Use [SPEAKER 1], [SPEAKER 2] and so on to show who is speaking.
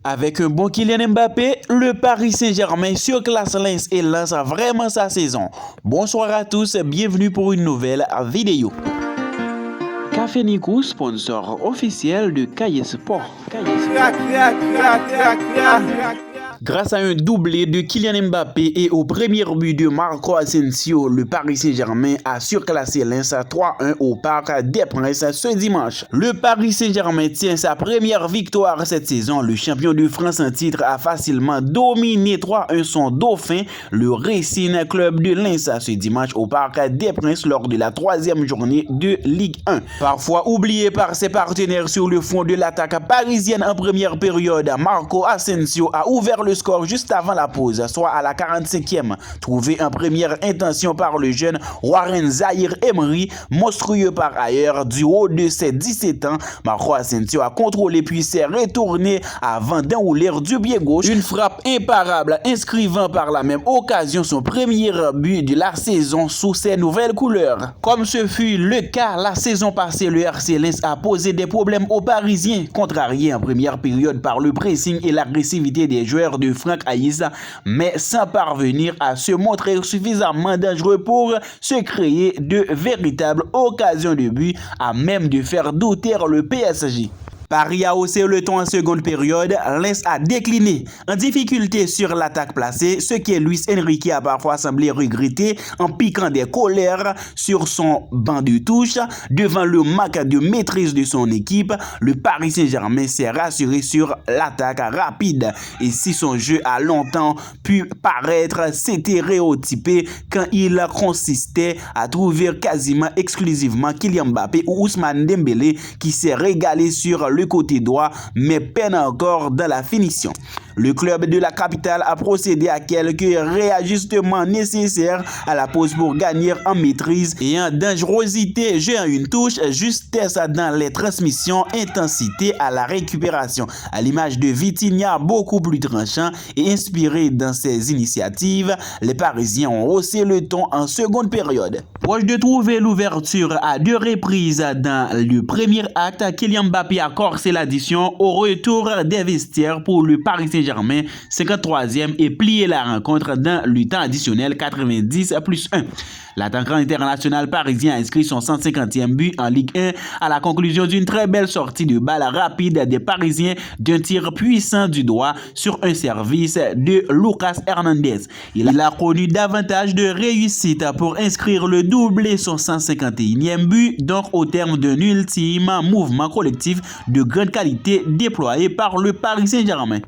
[SPEAKER 1] Avec un bon Kylian Mbappé, le Paris Saint-Germain surclasse Lens et lance vraiment sa saison. Bonsoir à tous, bienvenue pour une nouvelle vidéo. Café Nico, sponsor officiel de Cahiers Sport. Grâce à un doublé de Kylian Mbappé et au premier but de Marco Asensio, le Paris Saint-Germain a surclassé Lens 3-1 au Parc des Princes ce dimanche. Le Paris Saint-Germain tient sa première victoire cette saison. Le champion de France en titre a facilement dominé 3-1 son dauphin, le Racing Club de Lens, ce dimanche au Parc des Princes lors de la troisième journée de Ligue 1. Parfois oublié par ses partenaires sur le fond de l'attaque parisienne en première période, Marco Asensio a ouvert le score juste avant la pause, soit à la 45e, trouvé en première intention par le jeune Warren Zaïre-Emery, monstrueux par ailleurs. Du haut de ses 17 ans, Marco Asensio a contrôlé puis s'est retourné avant d'enrouler du pied gauche une frappe imparable, inscrivant par la même occasion son premier but de la saison sous ses nouvelles couleurs. Comme ce fut le cas la saison passée, le RC Lens a posé des problèmes aux Parisiens, contrariés en première période par le pressing et l'agressivité des joueurs de Franck Aïssa, mais sans parvenir à se montrer suffisamment dangereux pour se créer de véritables occasions de but à même de faire douter le PSG. Paris a haussé le ton en seconde période, Lens a décliné en difficulté sur l'attaque placée, ce que Luis Enrique a parfois semblé regretter en piquant des colères sur son banc de touche. Devant le manque de maîtrise de son équipe, le Paris Saint-Germain s'est rassuré sur l'attaque rapide et si son jeu a longtemps pu paraître stéréotypé quand il consistait à trouver quasiment exclusivement Kylian Mbappé ou Ousmane Dembélé qui s'est régalé sur le côté droit mais peine encore dans la finition. Le club de la capitale a procédé à quelques réajustements nécessaires à la pause pour gagner en maîtrise et en dangerosité, jeu à une touche, justesse dans les transmissions, intensité à la récupération. À l'image de Vitinha, beaucoup plus tranchant et inspiré dans ses initiatives, les Parisiens ont haussé le ton en seconde période. Proche de trouver l'ouverture à deux reprises dans le premier acte, Kylian Mbappé a corsé l'addition au retour des vestiaires pour le Paris Saint-Germain, 53e, et plié la rencontre dans le temps additionnel 90+1. L'attaquant international parisien a inscrit son 150e but en Ligue 1 à la conclusion d'une très belle sortie de balle rapide des Parisiens d'un tir puissant du droit sur un service de Lucas Hernandez. Il a connu davantage de réussite pour inscrire le doublé, son 151e but, donc au terme d'un ultime mouvement collectif de grande qualité déployé par le Paris Saint-Germain.